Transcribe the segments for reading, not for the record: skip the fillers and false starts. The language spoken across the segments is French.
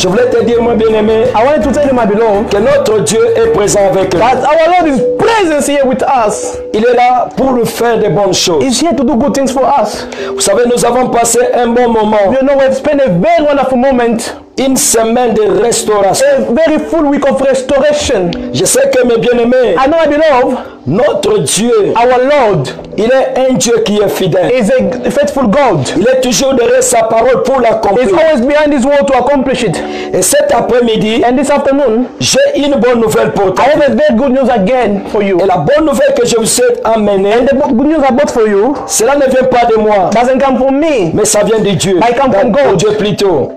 Je voulais te dire, mon bien-aimé, I wanted to tell you, my beloved, que notre Dieu est présent avec nous. that our Lord is present here with us. Il est là pour nous faire de bonnes choses. He's here to do good things for us. Vous savez, nous avons passé un bon moment, You know, we've spent a very wonderful moment, une semaine de restauration. a very full week of restoration. Je sais que mes bien-aimés, I know, my beloved, notre Dieu, our Lord il est un Dieu qui est fidèle. is a faithful God. Il est toujours derrière sa parole pour l'accomplir. He's always behind His word to accomplish it. Et cet après-midi, And this afternoon, j'ai une bonne nouvelle pour toi. I have a very good news again for you. Et la bonne nouvelle que je vous souhaite amener, And the good news I brought for you cela ne vient pas de moi, doesn't come from me. mais ça vient de Dieu. I come from God. De Dieu plutôt.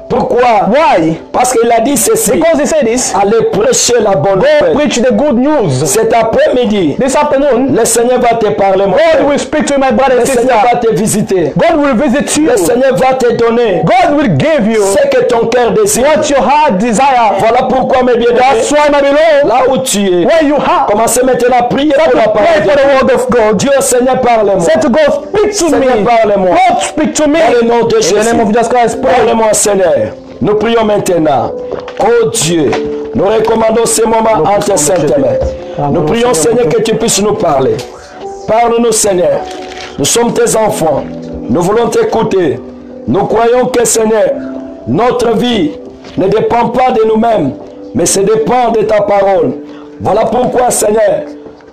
Pourquoi? Why? Parce qu'il a dit ceci. Because He said this. Allez prêcher la bonne Go nouvelle. preach the good news. Cet après-midi, This afternoon, le Seigneur va te parler, mon God frère. will speak to you, my brother Le and sister. Seigneur va te visiter. God will visit you. Le Seigneur va te donner God will give you ce que ton cœur désire. what your heart desire. Voilà pourquoi, mes bien-aimés, That's why, my beloved, là où tu es, where you are, commencez maintenant à prier pour la pray parole. for the word of God. Dieu, Seigneur, parle-moi. Say to God, speak to Seigneur, me. parle-moi. God, speak to me. Dans le nom de In the Jésus. name of Jesus Christ, pray. Parle-moi, Seigneur. Nous prions maintenant. Oh Dieu, nous recommandons ce moment en tes saintes mains. Nous prions, Seigneur, que tu puisses nous parler. Parle-nous, Seigneur. Nous sommes tes enfants. Nous voulons t'écouter. Nous croyons que, Seigneur, notre vie ne dépend pas de nous-mêmes, mais ça dépend de ta parole. Voilà pourquoi, Seigneur,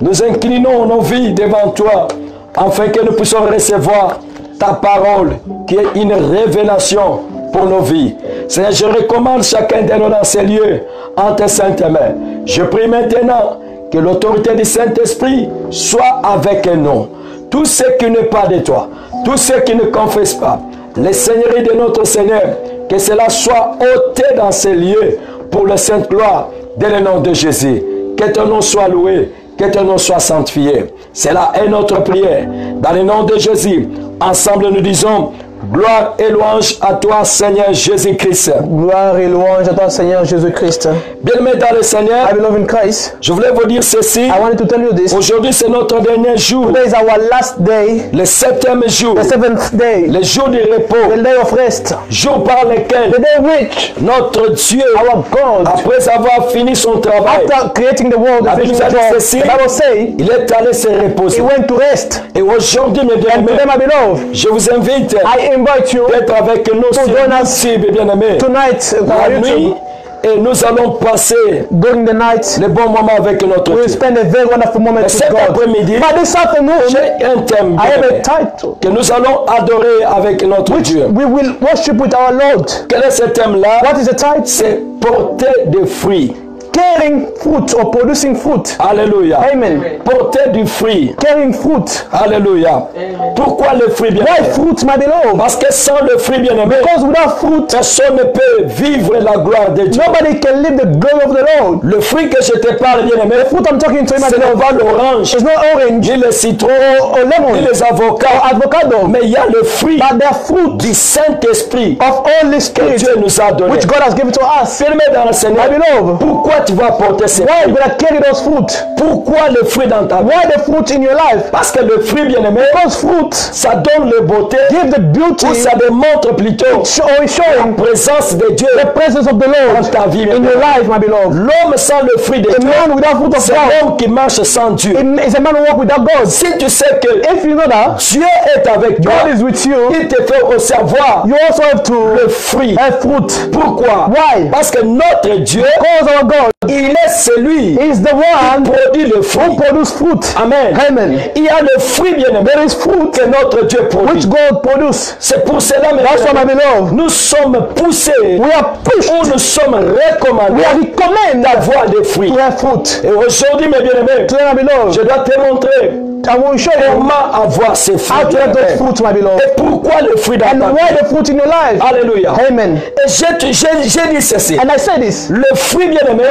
nous inclinons nos vies devant toi, afin que nous puissions recevoir ta parole, qui est une révélation pour nos vies. Seigneur, je recommande chacun de nous dans ces lieux en tes saintes mains. Je prie maintenant que l'autorité du Saint-Esprit soit avec nous. Tout ce qui n'est pas de toi, tout ce qui ne confesse pas les seigneuries de notre Seigneur, que cela soit ôté dans ces lieux pour la sainte gloire dans le nom de Jésus. Que ton nom soit loué, que ton nom soit sanctifié. Cela est notre prière. Dans le nom de Jésus, ensemble nous disons gloire et louange à toi, Seigneur Jésus-Christ. Gloire et louange à toi, Seigneur Jésus-Christ. Bien-aimés dans le Seigneur, I belong in Christ. je voulais vous dire ceci. I wanted to tell you this. Aujourd'hui, c'est notre dernier jour, Today is our last day, le 7e jour, the 7th day, le jour du repos, the day of rest, jour par lequel the day which notre Dieu, our God, après avoir fini son travail, after creating the world, La Bible finishing the job, says, the Bible say, il est allé se He reposer. went to rest. Et aujourd'hui, mes And bien-aimés, today, my beloved, je vous invite I invite you d'être avec nous sur join us YouTube, bien-aimés. tonight La on nuit, YouTube. et nous allons passer During the night, les bons moments avec notre we will Dieu. spend a very wonderful moment Et with cet God. après-midi, But this afternoon, j'ai un thème I have a bien-aimé, title. que nous allons adorer avec notre Dieu. We will worship with our Lord. Quel est ce thème-là? What is the title? C'est porter des fruits. Carrying fruit or producing fruit. Alléluia. Amen. Porter du fruit. Carrying fruit. Alléluia. Pourquoi le fruit bien Why aimé? fruit, my beloved? Parce que sans le fruit bien aimé, Because without fruit, personne ne peut vivre la gloire de Dieu. nobody can live the glory of the Lord. Le fruit que je te parle bien aimé, The fruit I'm talking to you, my ce n'est beloved, pas l'orange, is not orange ni le citron, or lemon ni les avocats, or avocado, mais il y a le fruit but they are fruit du Saint-Esprit of Holy que Spirit Dieu nous a donné. which God has given to us. Bien-aimé dans le Seigneur, My beloved, pourquoi tu vas porter ces why you fruits? gonna carry those fruit? Pourquoi le fruit dans ta vie? Why the fruit in your life? Parce que le fruit bien aimé, Because fruit ça donne la beauté, give the beauty ou ça démontre plutôt or is showing la présence de Dieu the presence of the dans Lord ta vie. in your life, my beloved. L'homme sans le fruit de A Dieu, man without fruit of c'est God l'homme qui marche sans Dieu. is a man who walk without God. Si tu sais que If you know that Dieu est avec toi, God is with you, il te fait aussi avoir you also have to le fruit. have fruit. Pourquoi? Why? Parce que notre Dieu, Because our God il est celui is the one qui produit le who fruit. produces fruit. Amen. Amen. Il y a le fruit bien aimé. There is fruit que notre Dieu produit. which God produces. C'est pour cela, mes That's why, my frères, beloved, nous sommes poussés, we are pushed, ou nous sommes we recommandés are recommended d'avoir des fruits. to have fruit. Et aujourd'hui, mes bien-aimés, Today, my beloved, je dois te montrer I will show you comment avoir ces fruits. how to have those bien-aimés. fruits, my beloved, Et pourquoi le fruit dans and ta why vie? the fruit in your life. Alléluia. Amen. Et j'ai dit ceci. And I say this, Le fruit bien-aimé,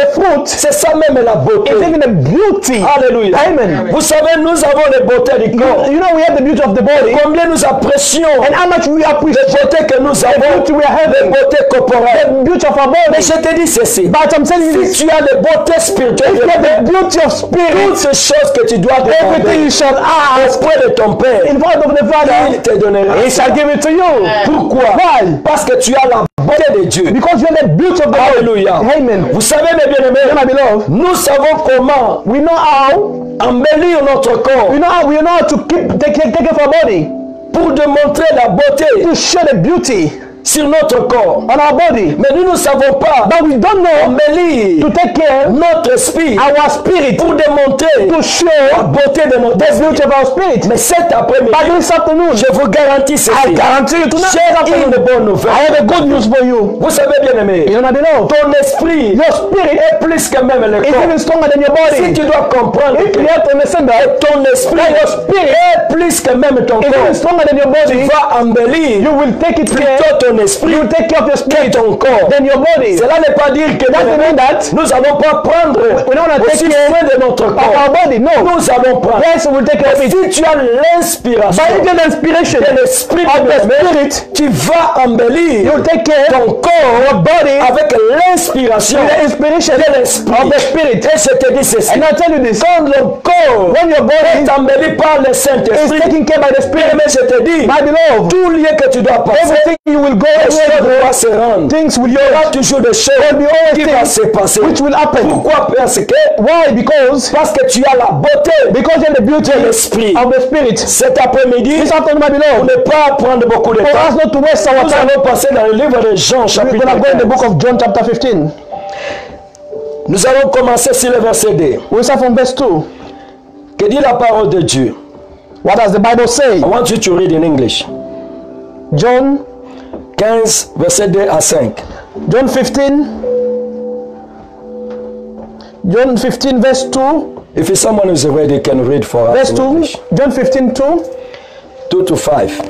c'est ça même la beauté. it's even the beauty. Alléluia. Amen. Vous savez, nous avons les beautés du corps. You know, we have the beauty of the body, Combien nous apprécions and how much we les appreciate beautés que nous the avons, beauty we are les having, beautés corporelles. the beauty of our Mais body. je te dis ceci. But I'm telling you Si this, tu as les beautés spirituelles, if you have the beauty of toutes spirit, ces choses que tu dois everything demander you shall ask auprès de ton Père, in front of the il Father, te donnera. He shall give it to you. Pourquoi? Why? Parce que tu as la bonne beauté de Dieu. Because you are the beauty of the Lord. Alléluia. Amen. Vous savez, mes bien-aimés, My beloved, nous savons comment we know how. embellir notre corps We know how to take care of our body. pour démontrer la beauté To show the beauty sur notre corps. on our body. Mais nous ne savons pas But we don't know embellir to take care notre esprit our spirit. pour démontrer To show la beauté de notre the esprit. beauty of our spirit. Mais cet après-midi, But this afternoon, je vous garantis ceci. I guarantee you tonight, J'ai une bonne nouvelle. I have a good news for you. Vous savez, bien aimé, You know, my beloved, ton esprit your spirit est plus que même le is corps. even stronger than your Si body. tu dois comprendre If que you have to understand that, ton esprit est plus que même ton is even corps, stronger than your tu body, vas embellir you will take it care. plutôt ton esprit You will take care of your que spirit ton corps. than your body. Cela n'est pas dire que Doesn't mean that nous allons pas prendre we don't want to aussi take care soin de notre of corps. our body. No. Nous allons prendre. Yes, we will take care of Mais it. si tu as l'inspiration By the inspiration de l'esprit of de the Dieu, spirit, tu vas embellir you will take care ton of corps your body avec l'inspiration with the inspiration de l'esprit. of the spirit. Et je te dis ceci. And I'll tell you this. Quand le corps When your body est embelli par le is Saint-Esprit, taken care by the spirit, mais je te dis, my beloved, tout lieu que tu dois passer, everything you will go les choses everywhere, doivent se rendre. things will Il y aura go, toujours des choses there will be always qui vont things se passer. which will happen. Pourquoi? Parce que Why? Because tu as la beauté you have the beauty de l'esprit. of the spirit. Cet après-midi, This afternoon, my pour beloved, ne pas prendre beaucoup de for temps, us not to waste our nous time, allons passer dans le livre de Jean, we're chapitre going to go in the 15. book of John chapter 15. Nous allons commencer sur le verset 2. We'll start from verse 2. Que dit la parole de Dieu? What does the Bible say? I want you to read in English. John 15, verset 2 à 5. John 15. John 15 verse 2. If someone is ready, can read for us Verse in 2. English. John 15 2. 2 to 5.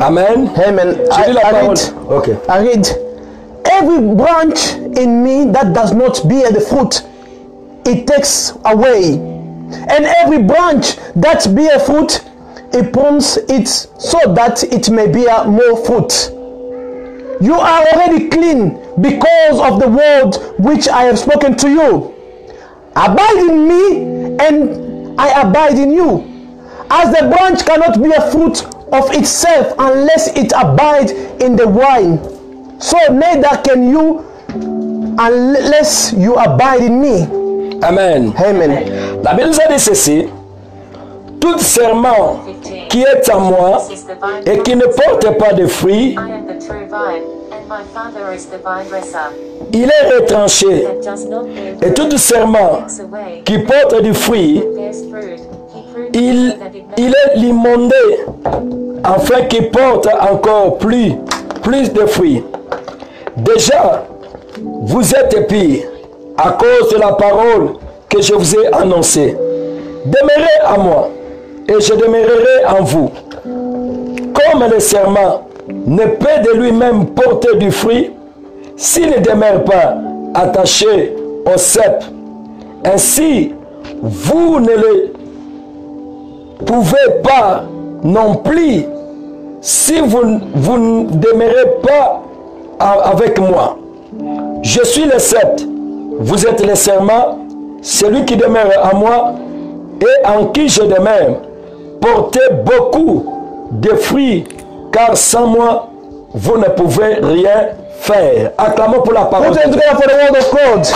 Amen. Amen. Tu dis la parole. read, Ok. I read. Every branch in me that does not bear the fruit, it takes away. And every branch that bear fruit, it prunes it so that it may bear more fruit. You are already clean because of the word which I have spoken to you. Abide in me, and I abide in you. As the branch cannot bear fruit of itself unless it abide in the vine, so neither can you unless you abide in me. Amen. Amen. La Bible dit ceci. Tout serment qui est à moi et qui ne porte pas de fruits, I am the true vine, and my Father is the vine dresser, il est retranché. that does not bear Et tout fruit, serment takes away, qui porte du fruit, bears fruit. He prunes il, it so that it may il est limondé afin qu'il porte encore plus de fruits. Déjà, vous êtes pire à cause de la parole que je vous ai annoncée. Demeurez à moi et je demeurerai en vous. Comme le serment ne peut de lui-même porter du fruit s'il ne demeure pas attaché au cep, ainsi vous ne le pouvez pas non plus si vous ne demeurez pas avec moi. Je suis le cep, vous êtes le serment, celui qui demeure à moi et en qui je demeure, portez beaucoup de fruits, car sans moi, vous ne pouvez rien faire. Acclamons pour la parole. Put it together for the word of God.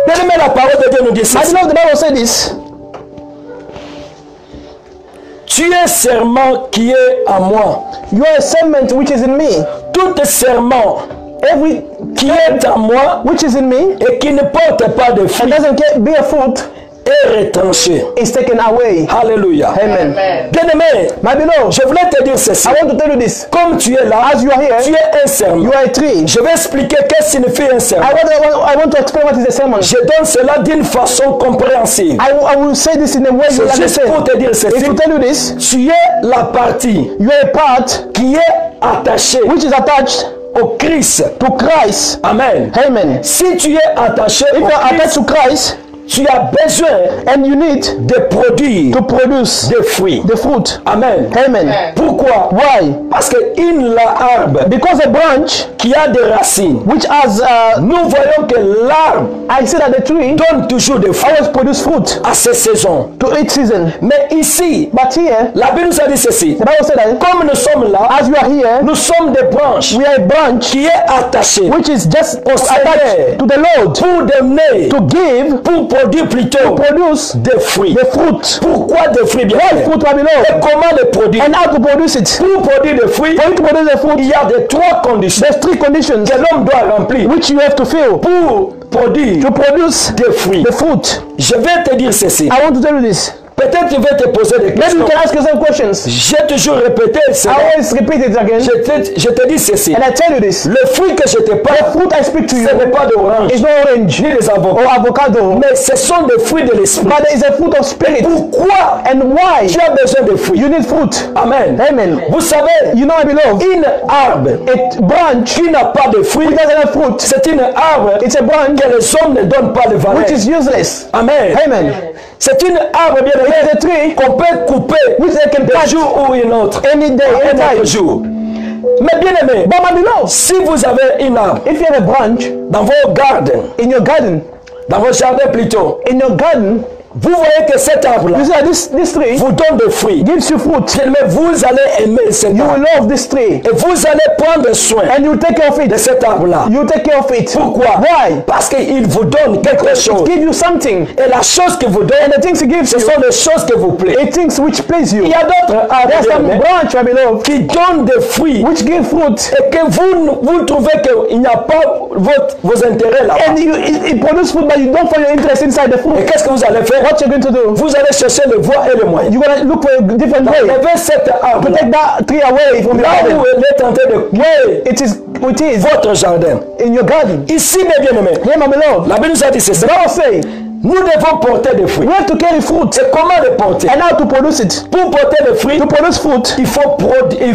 Bien-aimé, la parole de Dieu nous dit I ceci. love the Bible say this. Tu es serment qui est à moi. You are a serpent which is in me. Tout serment Every qui est à moi which is in me et qui ne porte pas de and fruits doesn't bear fruit est retranché. is taken away. Alléluia. Amen. Bien-aimé, My beloved, je voulais te dire ceci. I want to tell you this. Comme tu es là, As you are tu here, es un serment. you are a tree. Je vais expliquer qu'est-ce que signifie un serment. I want to explain what is a sermon. Je donne cela d'une façon compréhensible. I will say this in a way you C'est juste pour understand. te dire If ceci. you tell you this, Tu es la partie you are a part qui est attachée which is attached au Christ. to Christ. Amen. Amen. Si tu es attaché If au you are attached Christ, to Christ, tu as besoin and you need de produire to produce des fruits. the fruit. Amen. Amen. Pourquoi? Why? Parce que l'arbre Because a branch qui a des racines, which has, nous voyons que l'arbre I see that the tree donne toujours des fruits always produce fruit à ces saisons. to each season. Mais ici, But here, la Bible nous a dit ceci. the Bible said that Comme nous sommes là, as you are here, nous sommes des branches we are a branch qui est attachée which is just Seigneur. attached to the Lord pour donner, to give, pour produire plutôt produce des fruits. the fruit. Pourquoi des fruits bien Why fruit, my Et beloved? comment les produire? And how to produce it? Pour produire des fruits, For you to produce the il fruit, y a des trois conditions there's three conditions que l'homme doit remplir which you have to fill pour produire to produce des fruits. the fruit. Je vais te dire ceci. I want to tell you this. Peut-être tu vas te poser des Maybe questions. you can ask yourself questions. J'ai toujours répété cela. I always repeat it again, Je te dis ceci. and I tell you this. Le fruit que je te The parle, fruit I speak to you ce n'est pas d'orange, is not orange ni des avocats, or avocado, mais ce sont des fruits de l'esprit. but there is a fruit of spirit. Pourquoi And why? tu as besoin de fruits? You need fruit. Amen. Amen. Vous savez, You know, my beloved, une arbre a branch qui n'a pas de fruits, which doesn't have fruit, c'est une arbre it's a branch que les hommes ne donnent pas de valeur. which is useless. Amen. Amen. C'est une arbre bien aimée It's a tree qu'on peut couper which they can d'un cut jour ou une autre. any day, Un any autre time. jour. Mais bien aimé, But my beloved, si vous avez une arbre if you have a branch dans vos gardens, in your garden, dans vos jardins plutôt, in your garden, vous voyez que cet arbre-là you see that this tree vous donne des fruits. gives you fruit. Mais vous allez aimer cet You arbre. will love this tree Et vous allez prendre soin and you take care of de it. cet arbre-là. You take care of it. Pourquoi? Why? Parce qu'il vous donne quelque chose. Give you something. Et la chose qu'il vous And donne, the things he gives ce you, sont les choses qui vous plaisent. it things which please you. Il y a d'autres arbres There's bien some aimés, branch, my beloved, qui donnent des fruits which give fruit. et que vous trouvez qu'il n'y a pas vos intérêts là. And it produces fruit, but you don't find your interest inside the Et fruit. qu'est-ce que vous allez faire? What you're going to do? Vous allez chercher les voies et les moyens. You're going to look for a different way Levez cet arbre to take that tree away from your là où garden. il est en train de couper It is votre jardin. in your garden. Ici, mes bien-aimés, Here, my beloved, la Bible nous a dit c'est the ça. Bible say Nous devons porter des fruits. we have to carry fruit C'est comment les porter? and how to produce it. Pour porter des fruits, To produce fruit, il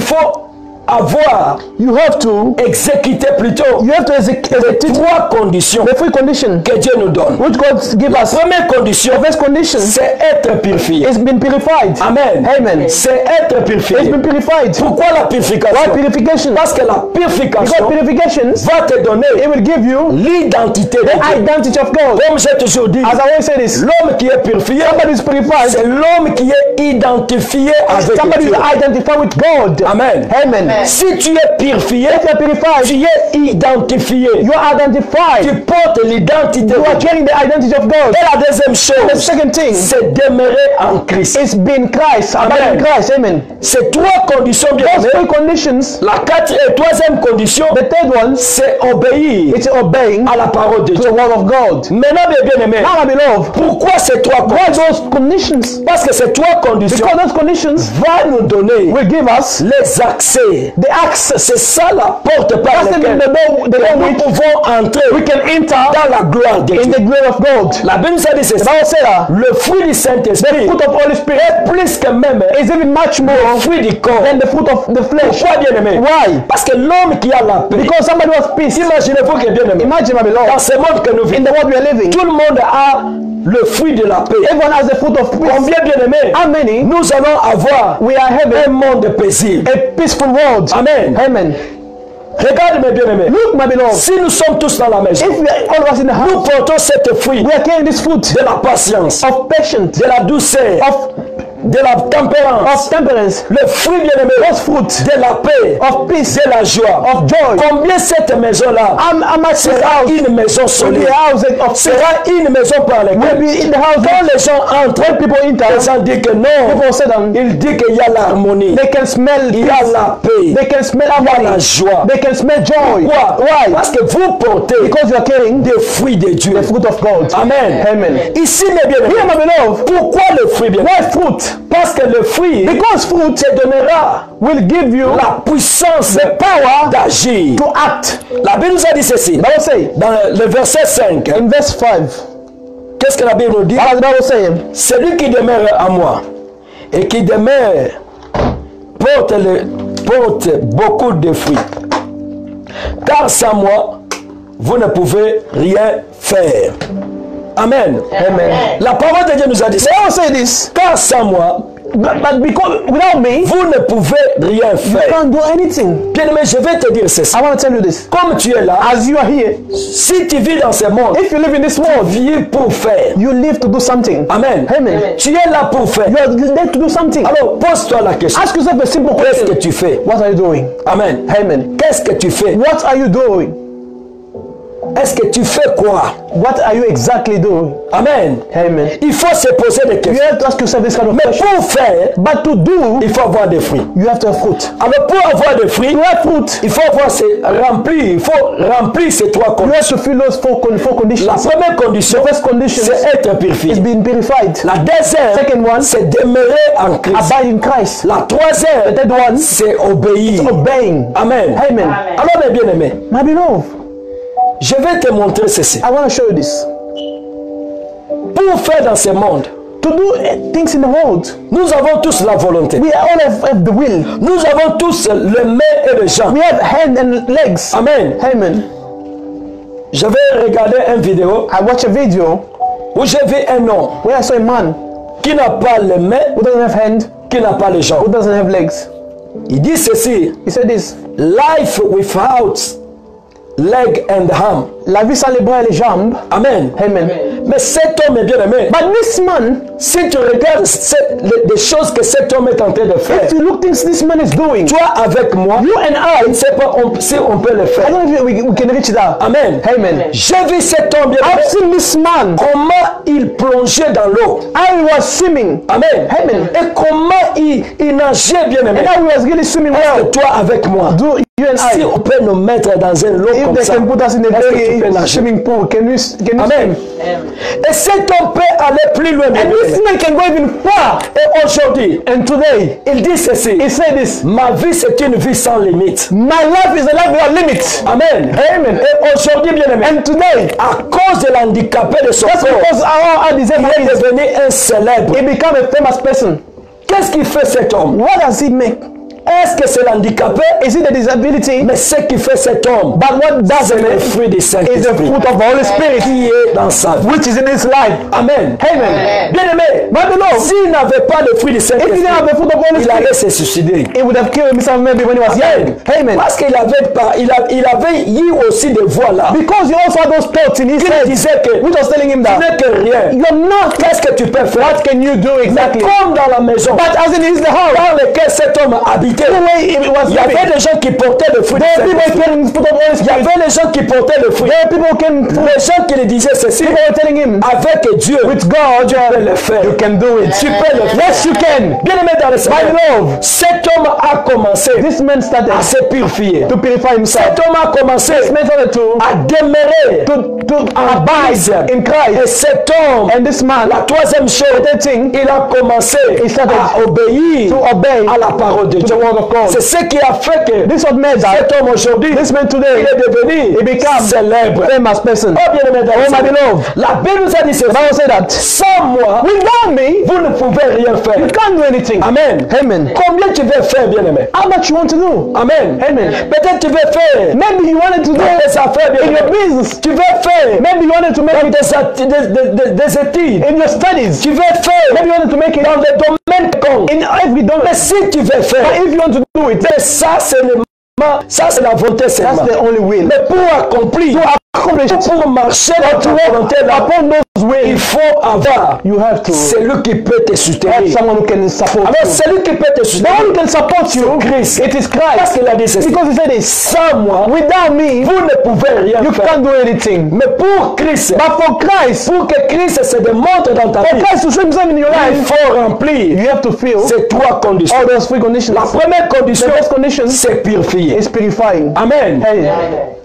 faut avoir, you have to exécuter plutôt execute trois conditions the three condition que Dieu nous donne. which God give La us. première condition, The first condition c'est être purifié. is been purified. Amen. Amen. C'est être purifié. It's been purified. Pourquoi la purification? Why purification? Parce que la Because purification purification, va te donner it will give you l'identité de the Dieu. identity of God. Comme j'ai toujours dit, As I always say this, l'homme qui est purifié, somebody is purified. c'est l'homme qui est identifié avec Somebody is Dieu. identified with God. Amen. Amen. Si tu es purifié, If you are purified, tu es identifié. you are Tu identified. portes l'identité You de are Dieu. carrying the identity of God. Et la deuxième The chose, second thing c'est demeurer en Christ. is being Christ. Abiding in Christ. Amen. Ces trois conditions bien Those aimées. three conditions. La troisième condition, The third one c'est obéir is obeying à la parole de to Dieu. the word of God. Maintenant, bien aimé, Now, my beloved, pourquoi ces trois why conditions? those conditions? Parce que ces trois conditions Because those conditions vont nous donner will give us les accès. the access. C'est ça la porte par That's laquelle the door nous which pouvons entrer we can enter dans la gloire de in Dieu. the glory of God. La Bible nous a dit The c'est ça. Bible says that Le fruit du the Saint-Esprit fruit of Holy Spirit est plus que même is even much le more fruit du corps. than the fruit of the flesh. Pourquoi bien aimé? Why? Parce que l'homme qui a la paix, Because somebody was peace. imaginez-vous que bien aimé, Imagine, my dans beloved, ce monde que nous in vivons, the world we are living, tout le monde a le fruit de la paix. everyone has the fruit of peace. Combien bien aimé, How many? nous allons avoir We are having un monde paisible. a peaceful world. Amen. Amen. Regarde mes bien-aimés. Look, my beloved, Si nous sommes tous dans la maison, if we are all of us in the nous house, portons cette fruit we are carrying this fruit de la patience, of patience, de la douceur, de la tempérance, of temperance, le fruit bien-aimé, those fruits de la paix, of peace, de la joie. of joy. Combien cette maison-là I'm at this sera house, une maison will solide, be a house of peace. sera une maison par Will laquelle be in the house quand when les gens entrent, people enter, les gens disent que non, people sit down, il dit qu'il y a l'harmonie, they can smell il y a peace, la paix, they can smell il y a la harmony, joie. they can smell joy. Pourquoi? Why? Parce que vous portez Because you are carrying des fruits de Dieu. the fruit of God. Amen. Amen. Ici, mes bien-aimés, Here, my beloved, pourquoi le fruit bien? why fruit? Parce que le fruit Because fruit te donnera will give you la puissance the power d'agir. to act. La Bible nous a dit ceci. The Bible say Dans le verset 5, in verse 5, qu'est-ce que la Bible nous dit? what does the Bible say? Celui qui demeure à moi et qui demeure porte beaucoup de fruits. Car sans moi, vous ne pouvez rien faire. Amen. Amen. La parole de Dieu nous a dit ça. They all say this. Car sans moi, But because without me, vous ne pouvez rien you faire. can't do anything. Bien-aimé, je vais te dire ceci. I want to tell you this. Comme tu es là, As you are here, si tu vis dans ce monde, if you live in this tu world, vis pour faire. you live to do something. Amen. Amen. Tu es là pour faire. You are there to do something. Alors, pose-toi la question. Ask yourself a simple Qu'est-ce que question. tu fais? What are you doing? Amen. Amen. Qu'est-ce que tu fais? What are you doing? Est-ce que tu fais quoi? What are you exactly doing? Amen. Amen. Il faut se poser des You questions. have to ask yourself this kind of Mais question. pour faire, But to do, il faut avoir des fruits. you have to have fruit. Alors, pour avoir des fruits, To have fruit, il faut avoir il faut remplir ces trois you conditions. have to fill those four La conditions. première condition, The first condition c'est être is purifié. being purified. La deuxième, Second one, c'est demeurer en Christ. abide in Christ. La troisième, The third one, c'est obéir. obeying. Amen. Amen. Alors, mes bien-aimés, My beloved, je vais te montrer ceci. I want to show you this. Pour faire dans ce monde, To do things in the world, nous avons tous la volonté. we all have the will. Nous avons tous les mains et les jambes. We have hand and legs. Amen. Amen. Je vais regarder une vidéo I watched a video où j'ai vu un homme where I saw a man qui n'a pas les mains, who doesn't have hand, qui n'a pas les who jambes. doesn't have legs. Il dit ceci: He said this. life without leg and arm. La vie sans les bras et les jambes. Amen. Amen. Mais cet homme est bien aimé. But this man, Si tu regardes les choses que cet homme est en train de faire, if you look things this man is doing, toi avec moi, you and je ne I, sais pas si on peut le I faire. don't know if we can reach that. Amen. Amen. J'ai vu cet homme bien I've aimé. seen this man. Comment il plongeait dans l'eau. I was swimming. Amen. Amen. Et comment il nageait bien aimé. And I was really swimming Est-ce well. que toi avec moi, Do you and si I, on peut nous mettre dans un lot if comme they ça, can put us in a est-ce que tu peux very nager? swimming pool, can you swim? Amen. Et cet homme peut aller plus loin. bien And this aimé. man can go even far. Et aujourd'hui, And today, il dit ceci: he said this. ma vie c'est une vie sans limite. My life is a life without limits. Amen. Amen. Et aujourd'hui, bien aimé, And today, à cause de l'handicapé de son that's corps, because our il disabled est is, devenu un célèbre. he become a famous person. Qu'est-ce qu'il fait cet homme? What does he make? Est-ce que c'est l'handicapé? Is it the disability? Mais ce qui fait cet homme, But what does c'est it le make fruit du is the Saint-Esprit fruit of the Holy Spirit, qui est dans sa vie. which is in his life. Amen. Amen. Bien aimé, My beloved, s'il n'avait pas le fruit du if he Saint-Esprit, didn't have the fruit of the Holy il allait Spirit, se suicider. he would have killed himself maybe when he was young. Amen. Parce qu'il avait pas, il avait eu aussi des voix là. Because he also had those thoughts in his Il head, disait que which was telling him tu that n'es que rien. you're not. Qu'est-ce que tu peux faire? What can you do exactly? Comme dans la maison But as in his the house, dans lequel cet homme habitait, the way it was il y avait living, des gens qui portaient le fruit du there are people Saint-Esprit. can put up Holy Il y Spirit. avait des gens qui portaient le fruit. There are people can Les gens qui lui disaient ceci: people are telling him avec Dieu, with God tu peux le faire. you can do it. Tu peux le faire. Yes, you can. Bien aimé dans le My Seigneur, beloved, cet homme a commencé this man started à se purifier. to purify himself. Cet homme a commencé This man started à demeurer to en Christ. abide in Et Christ. cet homme, And this man, la troisième chose, the thing, il a commencé he started à obéir to obey à la parole de to Dieu. the word of God. C'est ce qui a fait que This what made that cet homme aujourd'hui, this man il today est devenu he become célèbre. famous person. Oh bien aimé dans le Oh my Seigneur, beloved, la Bible nous a dit the ceci: Bible said that sans moi, without me vous ne pouvez rien you faire. can't do anything. Amen. Amen. Combien tu veux faire, bien aimé? How much you want to do? Amen. Amen. Peut-être tu veux faire Maybe you wanted to do des affaires, bien in your aimé. business. Tu veux faire Maybe you wanted to make dans it des études. in your studies. Tu veux faire Maybe you wanted to make it dans des domaines quelconques. in every domain. Mais si tu veux But faire, if you want to do it, mais ça c'est la volonté seulement. that's the only will. Mais pour accomplir, Accomplish it. pour marcher dans ta volonté là, Upon those il ways, faut avoir you have to celui qui peut te have soutenir. someone who can support Alors you. celui qui peut te The one soutenir, who can support you, Christ. it is Parce Christ. qu'il a dit ceci: Because he said this, sans moi, without me, vous ne pouvez rien you faire. can't do anything. Mais pour Christ, But for Christ, pour que Christ se démontre dans ta for vie, Christ to show himself in your il life, faut remplir you have to feel ces trois conditions. all those three conditions. La première condition, The first condition c'est purifier. is purifying. Amen. Hey,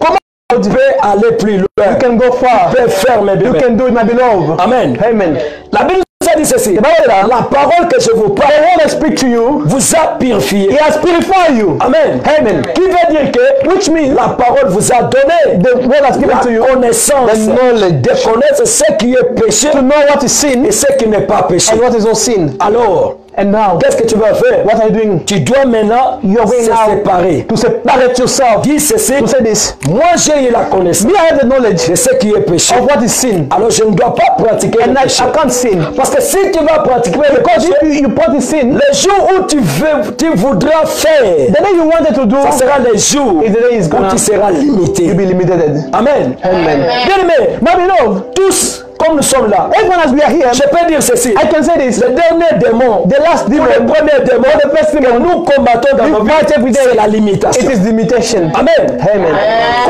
Comment tu peux aller plus loin? you can go far. Tu peux faire mes You bébés. can do it, my beloved. Amen. Amen. La Bible nous a dit ceci: la parole que je vous The parle word I speak to you, vous a purifié. he has purified you. Amen. Amen. Qui veut dire que, which means, la parole vous a donné The word has given la to you connaissance, the knowledge de connaître ce qui est péché to know what is sin et ce qui n'est pas péché. and what is not sin. Alors, And now, qu'est-ce que tu vas faire? what are you doing? Tu dois maintenant You're going se out séparer. to separate yourself. Dis ceci, To say this. moi j'ai eu la connaissance Me, I have the knowledge de ce qui est péché. of what is sin. Alors je ne dois pas pratiquer le And I péché. can't sin. Parce que si tu vas pratiquer le Because péché, if you practice sin, les jours où tu voudras faire, the day you wanted to do, ça sera les jours is the day is où gonna tu seras limité. be limited. Amen. Amen. Bien-aimé, My beloved, tous, comme nous sommes là, everyone as we are here, je peux dire ceci. I can say this. Le dernier démon, The last ou le demon, premier démon que nous combattons dans nos vies, fight every day. c'est la It limitation. is limitation. Amen. Amen.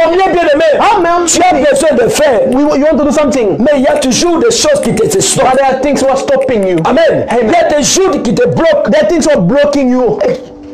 Combien bien-aimé, Amen. tu as besoin de faire, You want to do something, mais il y a toujours des choses qui te stoppent. but there are things who are stopping you. Amen. Il y a des choses qui te bloquent. There are things who are blocking you.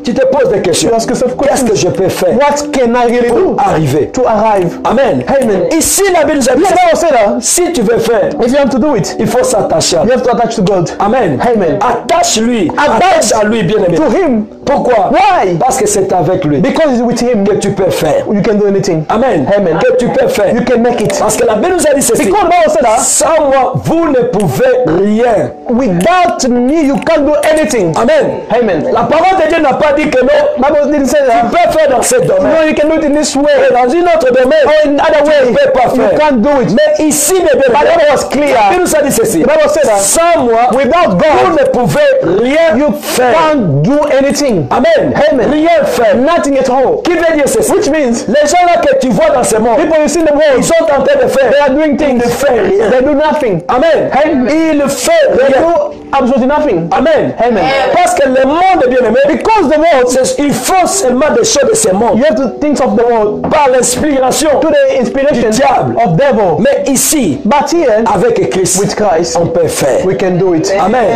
Tu te poses des questions. You ask yourself Qu'est-ce que questions. je peux faire What can I really do pour arriver? to arrive? Amen. Amen. Ici, la Bible nous a dit, The Bible said that si tu veux faire, if you want to do it, il faut s'attacher à you lui. have to attach to God. Amen. Amen. Attache-lui. Attache à lui, bien-aimé. To Him. Pourquoi? Why? Parce que c'est avec lui Because it's with Him que tu peux faire. you can do anything. Amen. Amen. Que tu peux faire. You can make it. Parce que la Bible nous a dit ceci. Because the Bible said that Sans moi, vous ne pouvez rien. without me you can't do anything. Amen. Amen. La parole de Dieu n'a pas dit que non. Bible didn't say Tu that. peux faire dans ce domaine. No, you can do it in this Et way. dans une autre domaine, Or in other tu way, ne peux pas you faire. can't do it. Mais ici, mes But the bien-aimés, Bible was la Bible clear. nous a dit ceci. The Bible said that Sans moi, without vous God, ne pouvez rien faire. can't do anything. Amen. Amen. Rien faire. Nothing at all. Qui veut dire ceci? Which means Les gens là que tu vois dans ce monde, people you see in the ils world, sont en train de faire. they are doing Ils things. ne font rien. They do nothing. Amen. Amen. Ils ne font They rien. do absolutely nothing. Amen. Amen. Parce que le monde, bien aimé, Because the world, ils font seulement des choses de ce monde you have to think of the world par l'inspiration. to the inspiration Du diable. of devil. Mais ici, But here, avec Christ, with Christ, on peut faire. we can do it. Amen.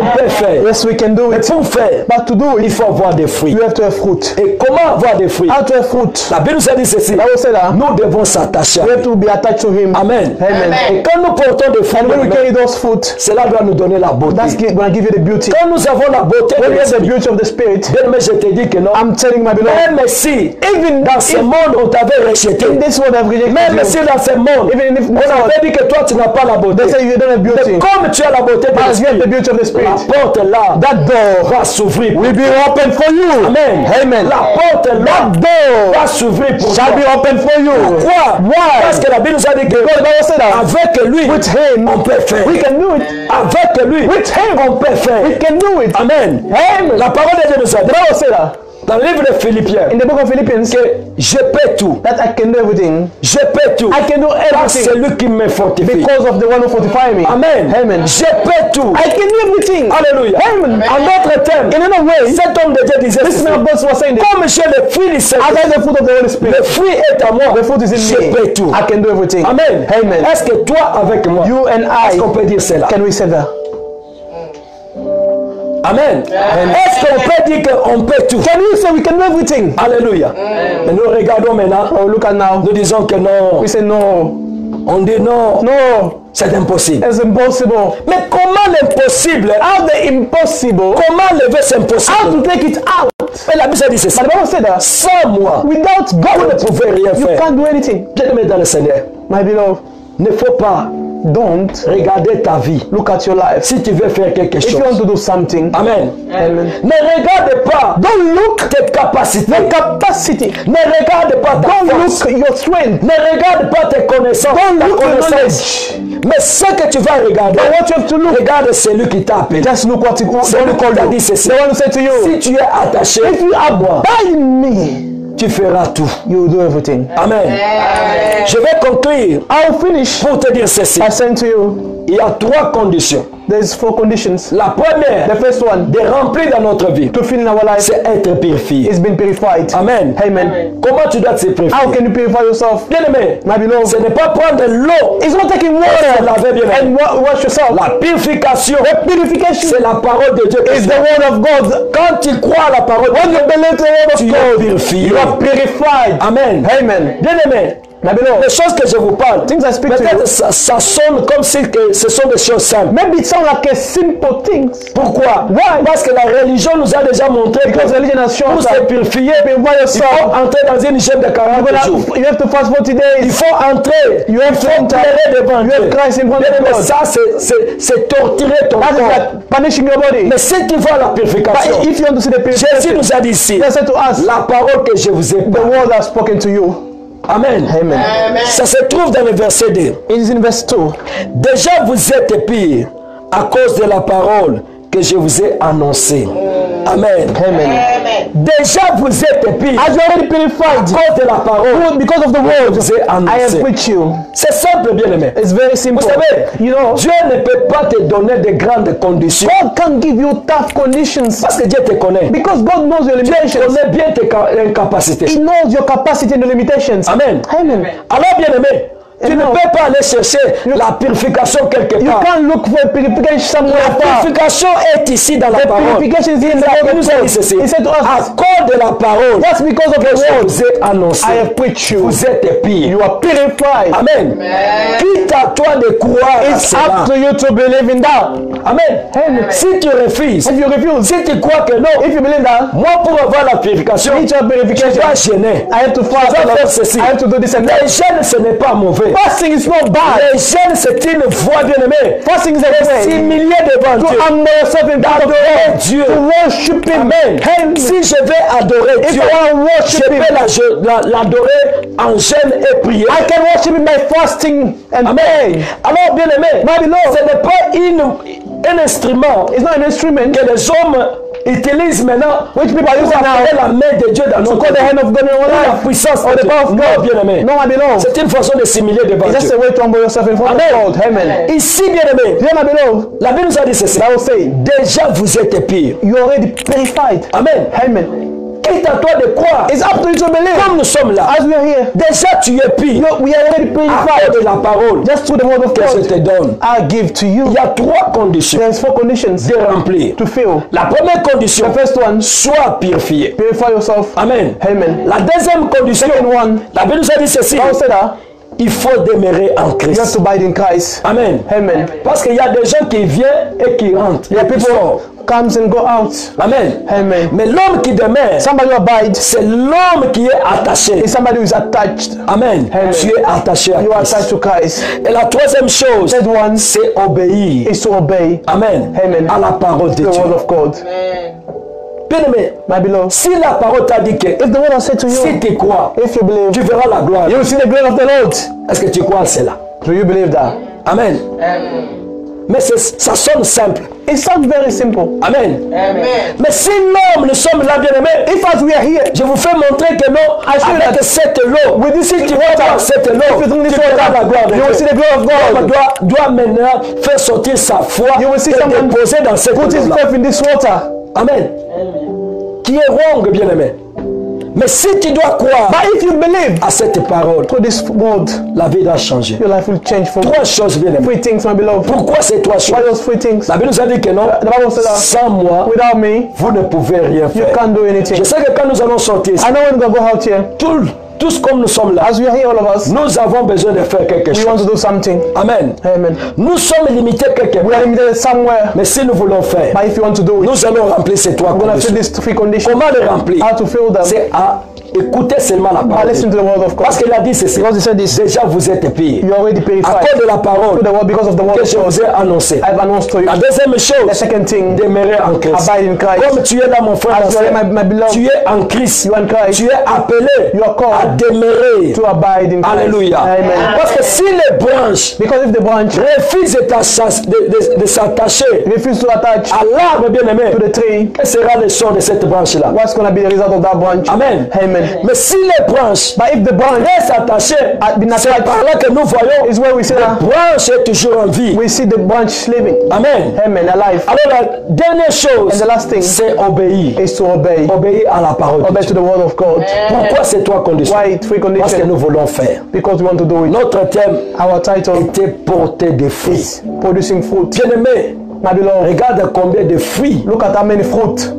On peut faire. Yes, we can do Mais it. pour faire, But to do il it, faut avoir des fruits. you have to have fruit. Et comment avoir des fruits? How to have fruit? La Bible nous a dit ceci. The Bible said that Nous devons s'attacher à we have lui. to be attached to Him. Amen. Amen. Et quand nous portons des fruits, And when we bien-aimés, carry those fruit, cela doit nous donner la beauté. that's going to give you the beauty. Quand nous avons la beauté de When you have the l'esprit, beauty of the Spirit, bien-aimé, je te dis que non. I'm telling my beloved, Même si even dans ce monde on t'avait rejeté, in this world I've rejected même si you. dans ce monde Even if on avait dit que toi tu n'as pas la beauté, they say you don't have beauty, mais comme tu as la beauté de as you have the l'esprit, beauty of the Spirit, la porte là, that door va s'ouvrir pour will be open for you. Amen. Amen. La porte là That door va s'ouvrir pour shall toi. be open for you. Pourquoi? Why? Parce que la Bible nous a dit que Because the Bible said that avec lui, with Him on peut faire. we can do it. Avec lui, With Him on peut faire. we can do it. Amen. Amen. La parole de Dieu nous a dit The Bible said that dans le livre de Philippiens in the book of Philippians que je peux tout. that I can do everything. Je peux tout. I can do Par everything celui qui me fortifie. because of the one who fortify me. Amen. Amen. Je peux tout. I can do everything. Alléluia. Amen. En d'autres termes, In another way, cet homme de Dieu disait this ceci, man of God was saying that comme j'ai le fruit du I Saint-Esprit, have the fruit of the Holy le Spirit. fruit est à moi. The fruit is in Je me. peux tout. I can do everything. Amen. Amen. Est-ce que toi avec moi, You and I, on peut dire cela? can we say that? Amen. Est-ce qu'on peut dire qu'on peut tout? Can we say we can do everything? Alléluia. Mais nous regardons maintenant, Oh, look at now. nous disons que non. We say no. On dit non, No. c'est impossible. It's impossible. Mais comment l'impossible? How the impossible? Comment lever cet How impossible? to take it out? Mais la Bible dit ceci. But the Bible said that Sans moi, without vous ne God, pouvez rien you faire. can't do anything. Bien-aimé dans le Seigneur, My beloved, ne faut pas don't regarder ta vie. look at your life. Si tu veux faire quelque If you want chose. to do something, Amen. Amen. Ne regarde pas Don't look tes capacités. the capacity. Ne regarde pas ta Don't force. look your strength. Ne regarde pas tes connaissances. Don't ta look your connaissance. knowledge. Mais ce que tu vas regarder, But what you have to look, regarde celui qui t'a appelé. just look what he Celui qui t'a called dit you. ceci. The one who said to you, Si tu es attaché if you à moi, abide in me, tu feras tout. you will do everything. Amen. Je vais conclure I'll finish pour te dire ceci. by saying to you, Il y a 3 conditions. there's 4 conditions. La première, The first one, de remplir dans notre vie, to fill in our life, c'est être purifié. is being purified. Amen. Amen. Comment tu dois te How purifier? can you purify yourself? Bien-aimé, My beloved, ce n'est pas prendre l'eau. it's not taking Se water laver bien. and wash yourself. La purification, Purification c'est la parole de Dieu. is the word of God. Quand tu crois à la parole de When Dieu, you believe the word of tu es God, purifié. you are purified. Amen. Amen. Bien-aimé, My beloved, Les choses que je vous parle, things I speak to you, peut-être ça sonne comme si que ce sont des choses simples. maybe it sounds like a simple things. Pourquoi? Why? Parce que la religion nous a déjà montré Because que religion has shown pour us se that purifier, purify il yourself. faut entrer dans une hygiène de 40 jours. You have to fast 40 Il days. faut entrer, You have il faut to enter. pleurer devant You have Dieu. Christ in front of Mais God. ça, c'est torturer ton That is corps. like punishing your body. Mais si tu vois la purification, But if you want to see the Jésus purification, nous a dit ici, He said to us, la parole que je vous ai the parlé. word has spoken to you. Amen. Amen. Ça se trouve dans le verset 2. It is in verse 2. Déjà vous êtes pire à cause de la parole que je vous ai annoncée. Amen. Amen. Déjà vous êtes pire As you already à purified, cause de la parole because of the que je word vous ai I have annoncée. preached you. C'est simple, bien aimé. It's very simple. Vous savez, You know, Dieu ne peut pas te donner de grandes conditions God can give you tough conditions parce que Dieu te connaît. because God knows your Dieu limitations. connaît bien tes incapacités. He knows your capacity and the limitations. Amen. Amen. Alors, bien aimé, tu ne Non. peux pas aller chercher la purification quelque You part. can't look for purification somewhere La far. purification est ici dans la The parole. purification is in the Il word nous of a dit God. ceci. He said to us, À cause de la parole that's because of que the je word vous ai annoncé, I have preached you. vous êtes pire. You are purified. Amen. Quitte à toi de croire à It's cela. up to you to believe in that. Amen. Amen. Si tu refuses, If you refuse, si tu crois que non, if you believe that, moi pour avoir la purification, need your je purification, dois gêner. I have to fast. Je dois faire ceci. I have to do this and Le that. jeûne, ce n'est pas mauvais. Fasting is not bad. Le jeûne, c'est une voie bien aimée. Fasting is a way S'humilier devant to Dieu. humble yourself in front of Adorer God, Dieu. to worship Him. Amen. Amen. Si je vais adorer If Dieu, I want to je worship Him, peux l'adorer en jeûne et prière. I can worship Him by fasting and Amen. praying. Alors, bien aimé, My beloved, ce n'est pas un instrument it's not an instrument que les hommes utilisent maintenant which people are pour using appeler now la main de Dieu dans to notre call the vie. hand of God in our La life. puissance Or de the Dieu. power of Non, God. bien aimé. No, my beloved. C'est une façon de s'humilier devant It's just Dieu. a way to humble yourself in front of God. Amen. Ici, bien aimé, Here, my beloved, la Bible nous a dit ceci. I will say, Déjà, vous êtes pire. you already purified. Amen. Amen. Quitte à toi de croire. It's up to you to believe. Comme nous sommes là, As we are here, déjà tu es pire. we are already À purified. cause de la parole Just through the word of que je God, te donne. I give to you. Il y a trois conditions There's 4 conditions de remplir. to fill. La première condition, The first one, sois purifié. purify yourself. Amen. Amen. La deuxième condition, Second one, la Bible nous a dit ceci. Paul said that Il faut demeurer en you have Christ. to abide in Christ. Amen. Amen. Parce qu'il y a des gens qui viennent et qui rentrent. Yeah, et qui people sortent. comes and go out. Amen. Amen. Mais l'homme qui demeure, Somebody who abides c'est l'homme qui est attaché. is somebody who is attached. Amen. Amen. Tu es attaché à You are Christ. attached to Christ. Et la troisième chose, Third one c'est obéir. is to obey Amen. Amen. À la parole de the Dieu. word of God. Bien aimé, My beloved, si la parole t'a dit que if the word has said to si you, tu crois, if you believe, tu verras la gloire. you will see the glory of the Lord. Est-ce que tu crois à cela? Do you believe that? Amen. Mais ça sonne simple. It sounds very simple. Amen. Mais si l'homme, nous sommes là, bien aimés, If as we are here, je vous fais montrer que non, avec cette eau, si tu vas voir cette eau, tu verras la gloire de you will see Dieu. the glory of L'homme God. doit maintenant faire sortir sa foi You will see et someone déposer dans cette Put his eau-là. faith in this water. Amen. Qui est wrong, bien aimé. Mais si tu dois croire But if you believe à cette parole, to this word, la vie doit changer. your life will change for Trois choses, bien aimé. 3 things, my beloved. Pourquoi ces trois choses? Why those 3 things? La Bible nous a dit que non, The Bible said that sans moi, without me, vous ne pouvez rien you faire. can't do anything. Je sais que quand nous allons sortir, I know when we go out here, tous comme nous sommes là, as we are here, all of us, nous avons besoin de faire quelque we want chose. to do something. Amen. Amen. Nous sommes limités quelque We are part. limited somewhere, Mais si nous voulons faire, but if you want to do it, nous allons remplir ces trois we're going to fill conditions. these 3 conditions. Comment les remplir? How to fill them? C'est à écouter seulement la But parole. listen to the word of God. Parce qu'il a dit ceci. Because he said this, Déjà vous êtes pire. you are already À purified. cause de la parole To the word, because of the word que of je God, vous ai annoncé. I've announced to you. La deuxième The chose, second thing, demeurer en Christ. abide in Christ. Comme tu es là, mon frère, As you are my beloved, tu es en Christ. you are in Christ. Tu es appelé You are called à demeurer. to abide in Christ. Alléluia. Amen. Parce que si les branches Because if the branch refusent de s'attacher refuse to attach à l'arbre bien-aimé, to the tree, quel sera le sort de cette branche-là? what's going to be the result of that branch? Amen. Amen. Mais si les branches But if the branch restent attachées, c'est par là que nous voyons is where we see la that branche est toujours en vie. we see the branch living. Amen. Amen. Alive. Alors la dernière chose, And the last thing c'est obéir. is to obey. Obéir à la parole de Obey Dieu. to the word of God. Pourquoi ces trois conditions? Why 3 Parce que conditions? nous voulons faire. Because we want to do it. Notre thème Our title était porter des fruits. is producing fruit. Bien-aimé, My beloved, regarde combien de fruits look at how many fruit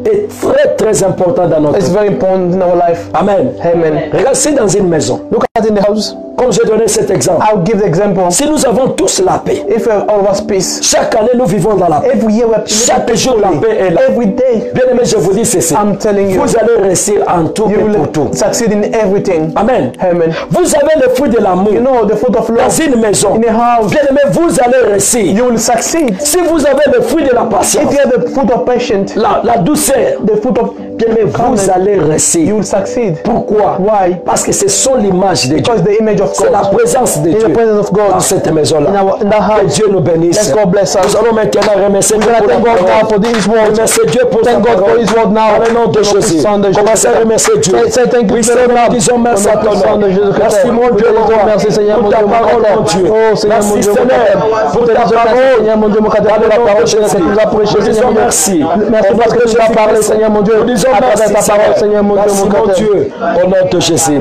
est très très très important dans notre It's vie. very important in our life. Amen. Amen. Regarde, si dans une maison, Look at in the house. comme j'ai donné cet exemple, I'll give the example. si nous avons tous la paix, If we have all of us peace, chaque année nous vivons dans la paix. every year we have Chaque jour la paix est là. every day. Bien aimé, je vous dis ceci. I'm telling you, Vous allez réussir en tout you et pour tout. will succeed in everything. Amen. Amen. Vous avez le fruit de l'amour You know the fruit of dans love une maison. in a house. Bien aimé, vous allez réussir. You will succeed. Si vous avez le fruit de la patience, If you have the fruit of patience, la douceur, the fruit of bien aimé, vous allez you réussir. will succeed. Pourquoi? Why? Parce que ce sont l'image de Dieu. Because the image of C'est la God. présence de In Dieu the presence of dans God. cette maison-là. In that Que house. Dieu nous bénisse. Let God bless us. Nous allons maintenant remercier Dieu We're pour gonna la thank God now parole. for this word. Remercier Dieu pour sa Thank God for parole. His word now. Dans le nom de Jésus. Commencez à remercier Dieu. Say thank you Oui, to the Seigneur, Lord. disons merci à ton nom. Merci mon Dieu, mon roi, Merci Seigneur, pour mon ta Dieu, mon parole, Père. mon Dieu. Oh Seigneur, mon Merci Dieu, mon Seigneur, Père. pour ta parole. Seigneur, mon Dieu, mon Père, pour la parole, Seigneur, que tu nous as prêché, Nous Seigneur, disons mon Dieu. merci. Merci parce que tu nous as parlé, Seigneur, mon Dieu. Nous disons À travers merci, ta parole, Seigneur, mon Dieu, merci, mon mon Père. Dieu, au nom de Jésus.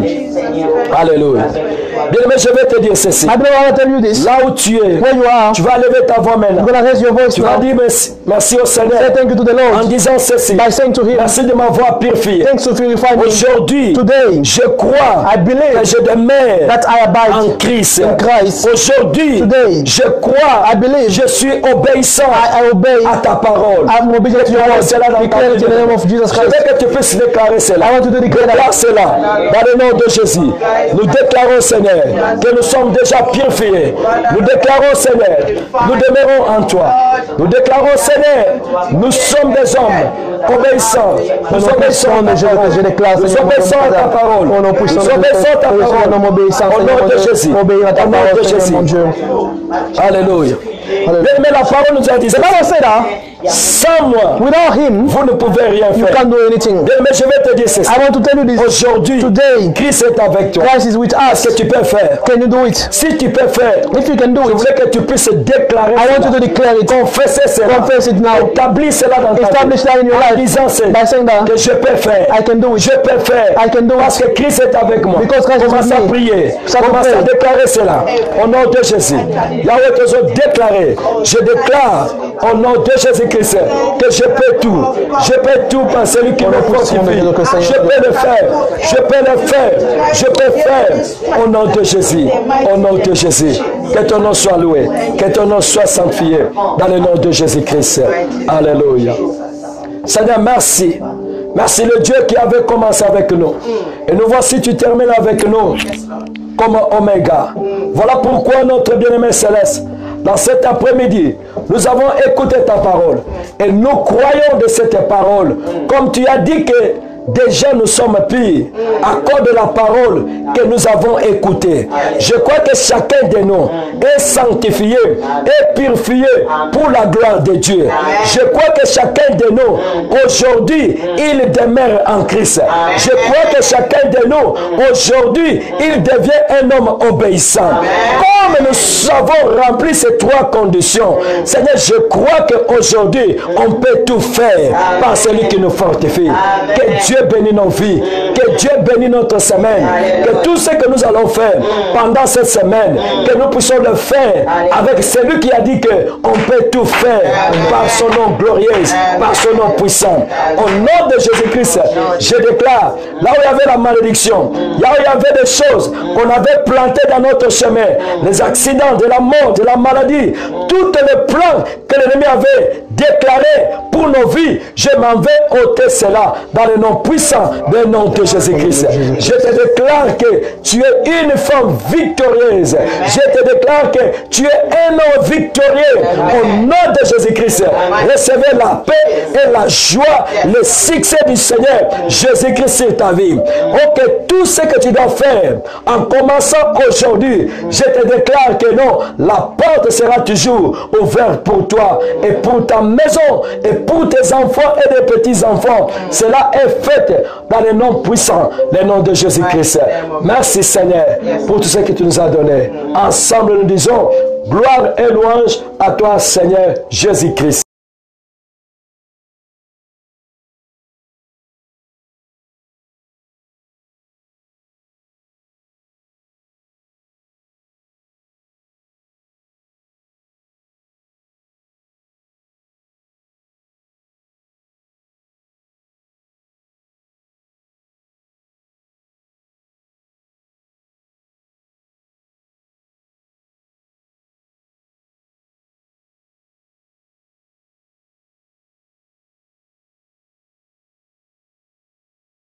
Alléluia. Bien-aimé, je vais te dire ceci. I don't want to tell you this. Là où tu es, Where you are, tu vas lever ta voix maintenant. you're going to raise your voice Tu vas now. dire merci au Seigneur Say thank you to the en Lord disant ceci. by saying to Him, Merci de m'avoir purifié. thanks to purify me. Aujourd'hui, Today, je crois I believe que je demeure that I abide en Christ. in Christ. Aujourd'hui, Today, je crois, I believe je suis obéissant I obey. à ta parole. I'm obedient to your Déclare word. cela dans ta Declare it in the name vie. of Jesus Je veux Christ. que tu puisses déclarer cela. I want you to declare Déclare that. cela dans le nom de Jésus. Nous déclarons, Seigneur, que nous sommes déjà purifiés. Nous déclarons, Seigneur, nous demeurons en toi. Nous déclarons, Seigneur, nous sommes des hommes obéissants. Nous obéissons à ta parole. Nous obéissons à ta parole. Nous obéissons à ta parole. Au nom de Jésus. Au nom de Jésus. Alléluia. Mais la parole nous a dit, sans moi, Without Him, vous ne pouvez rien you faire. can't do anything. Mais je vais te dire ceci. I want to tell you this. Aujourd'hui, Today, Christ est avec toi. Christ is with us. Qu'est-ce que tu peux faire? Can you do it? Si tu peux faire, If you can do je it, voulais que tu puisses déclarer I want you to cela. declare it. Confesser cela. Confess it now. Établis cela dans ta Establish that in your en life disant cela. by saying that Que je peux faire. I can do it. Je peux faire. I can do it. Parce que Christ est avec moi. Because Christ is Commence with à me. prier. Start to Commence à pray. déclarer cela. Au nom de Jésus. Yahweh te a déclaré. Je déclare au nom de Jésus-Christ que je peux tout. Je peux tout par celui qui me fortifie. Je peux le faire. Je peux le faire. Je peux faire. Au nom de Jésus. Au nom de Jésus. Que ton nom soit loué. Que ton nom soit sanctifié. Dans le nom de Jésus-Christ. Alléluia. Seigneur, merci. Merci le Dieu qui avait commencé avec nous. Et nous voici, tu termines avec nous comme Oméga. Voilà pourquoi notre bien-aimé Céleste, dans cet après-midi, nous avons écouté ta parole. Et nous croyons de cette parole. Comme tu as dit que déjà nous sommes purs à cause de la parole que nous avons écoutée. Je crois que chacun de nous est sanctifié et purifié pour la gloire de Dieu. Je crois que chacun de nous aujourd'hui il demeure en Christ. Je crois que chacun de nous aujourd'hui il devient un homme obéissant. Comme nous avons rempli ces trois conditions, Seigneur, je crois qu'aujourd'hui on peut tout faire par celui qui nous fortifie. Que Dieu bénisse nos vies, que Dieu bénisse notre semaine, que tout ce que nous allons faire pendant cette semaine, que nous puissions le faire avec celui qui a dit qu'on peut tout faire par son nom glorieux, par son nom puissant. Au nom de Jésus-Christ, je déclare, là où il y avait la malédiction, là où il y avait des choses qu'on avait plantées dans notre chemin, les accidents, de la mort, de la maladie, tous les plans que l'ennemi avait déclarés pour nos vies, je m'en vais ôter cela dans le nom puissant du nom de Jésus-Christ. Je te déclare que tu es une femme victorieuse. Je te déclare que tu es un homme victorieux. Au nom de Jésus-Christ, recevez la paix et la joie, le succès du Seigneur Jésus-Christ sur ta vie. Oh, que tout ce que tu dois faire en commençant aujourd'hui, je te déclare que non, la porte sera toujours ouverte pour toi et pour ta maison et pour tes enfants et des petits-enfants. Cela est fait dans le nom puissant, le nom de Jésus-Christ. Merci Seigneur pour tout ce que tu nous as donné. Ensemble nous disons gloire et louange à toi Seigneur Jésus-Christ.